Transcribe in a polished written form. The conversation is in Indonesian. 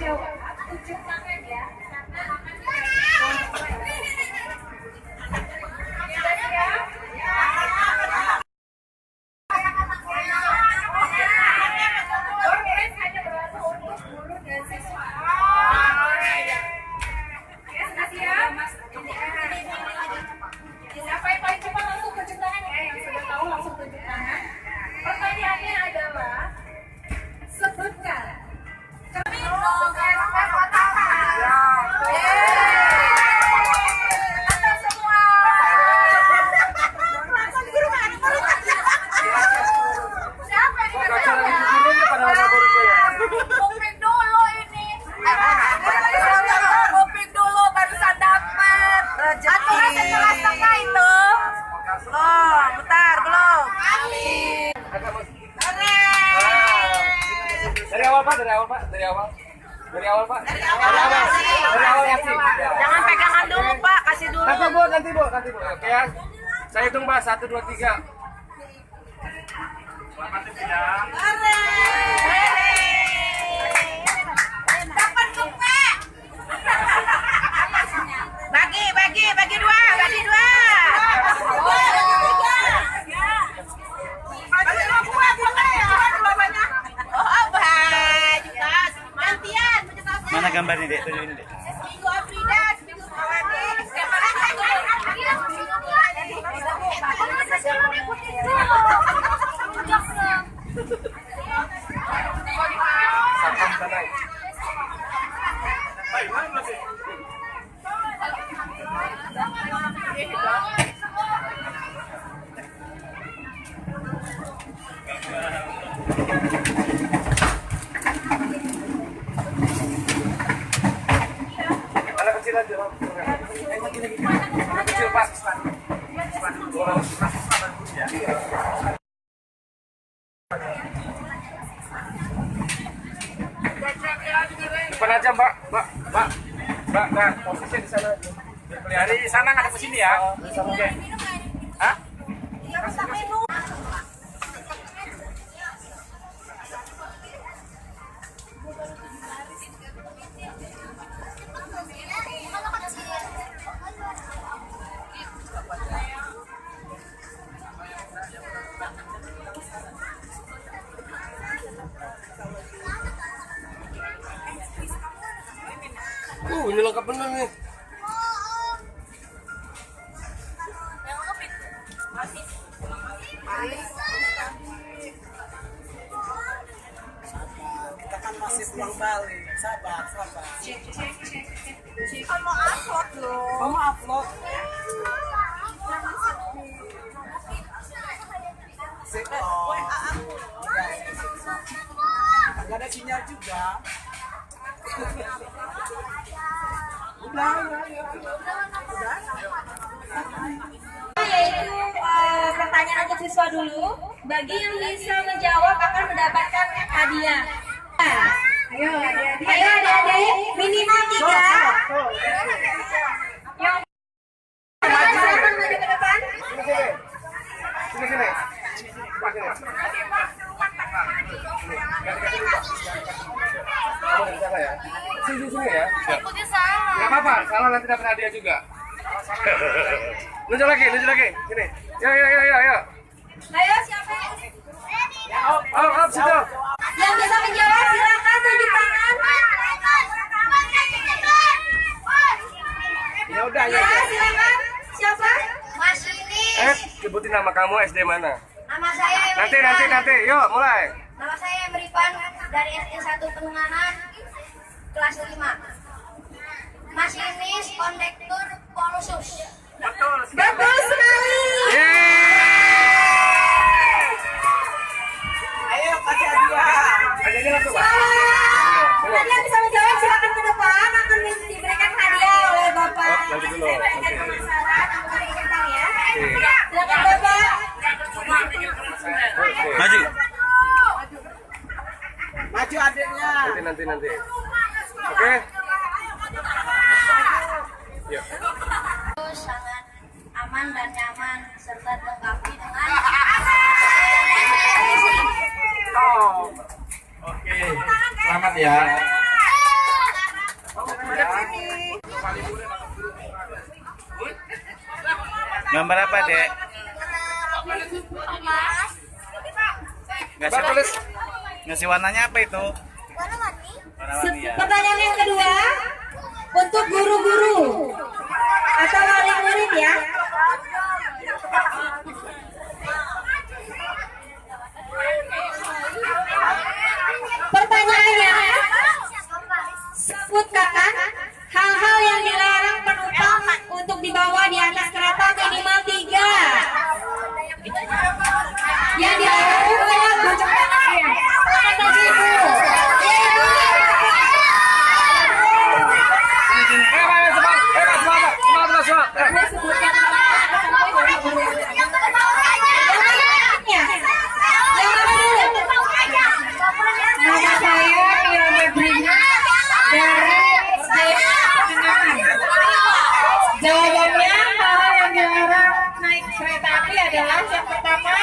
menjawab, tunjuk tangan ya. Siapa yang paling cepat langsung tunjuk tangan ya, yang sudah tahu langsung tunjuk tangan. Pertanyaannya adalah sebutkan kami Dari awal Pak. Jangan pegangan dulu Pak, kasih dulu. Nanti Bu. Oke ya. Saya hitung Pak, 1, 2, 3. Selamat ya. Dapat suka. Bagi dua. Mana gambarnya Dek? Tunjukin Dek. Seminggu Afrida, seminggu Kawani. Sampang sana. Anak kecil aja, anak kecil Pak. Depan aja Mbak, posisi di sana. Dari sana nggak ke sini ya? Hah? Ini lengkap bener nih. Kita kan masih pulang balik, sabar. cek. Kamu upload loh. Kamu upload. WA aku. Gak ada sinyal juga. Yaitu pertanyaan untuk siswa dulu. Bagi yang bisa menjawab akan mendapatkan hadiah. Ayo adik-adik, minimal 3. Yang silakan maju ke depan. Sini. Kamu dari sana ya? Sini ya? Ikuti salah. Gak apa-apa, salah nanti dapat hadiah juga. Lunjuk lagi. Sini. Yuk. Ayo siapa? Up, situ. Yang bisa menjawab silakan tunjuk tangan. Ya udah. Ya silakan. Siapa? Mas ini. Sebutin nama kamu SD mana? Nama saya Nanti. Yuk, mulai. Nama saya Emripan dari SD 1 Penengahan kelas 5. Masinis kondektur polusus. Betul sekali. Ayo kasih hadiah. Hadiahnya langsung Pak. Tadi yang bisa menjawab silakan ke depan, akan diberikan hadiah oleh Bapak. Nanti dulu. Saya berikan pemasaran yang berikan ya. Silakan Bapak. Maju. Maju adiknya. Nanti. Oke. Yuk. Sangat aman dan nyaman serta dilengkapi dengan Oke. Selamat ya. nih. Gambar apa, Dek? Ngasih warnanya apa itu? Warna-warni ya. Pertanyaan yang kedua untuk guru-guru atau murid-murid ya. Pertanyaannya, sebutkan hal-hal yang dilarang penumpang untuk dibawa di atas kereta minimal 3. Yang dilarang adalah bocok tangan. Kata ibu. Nama saya Mira Mebrina dari Jawabannya hal yang dilarang naik kereta api adalah yang pertama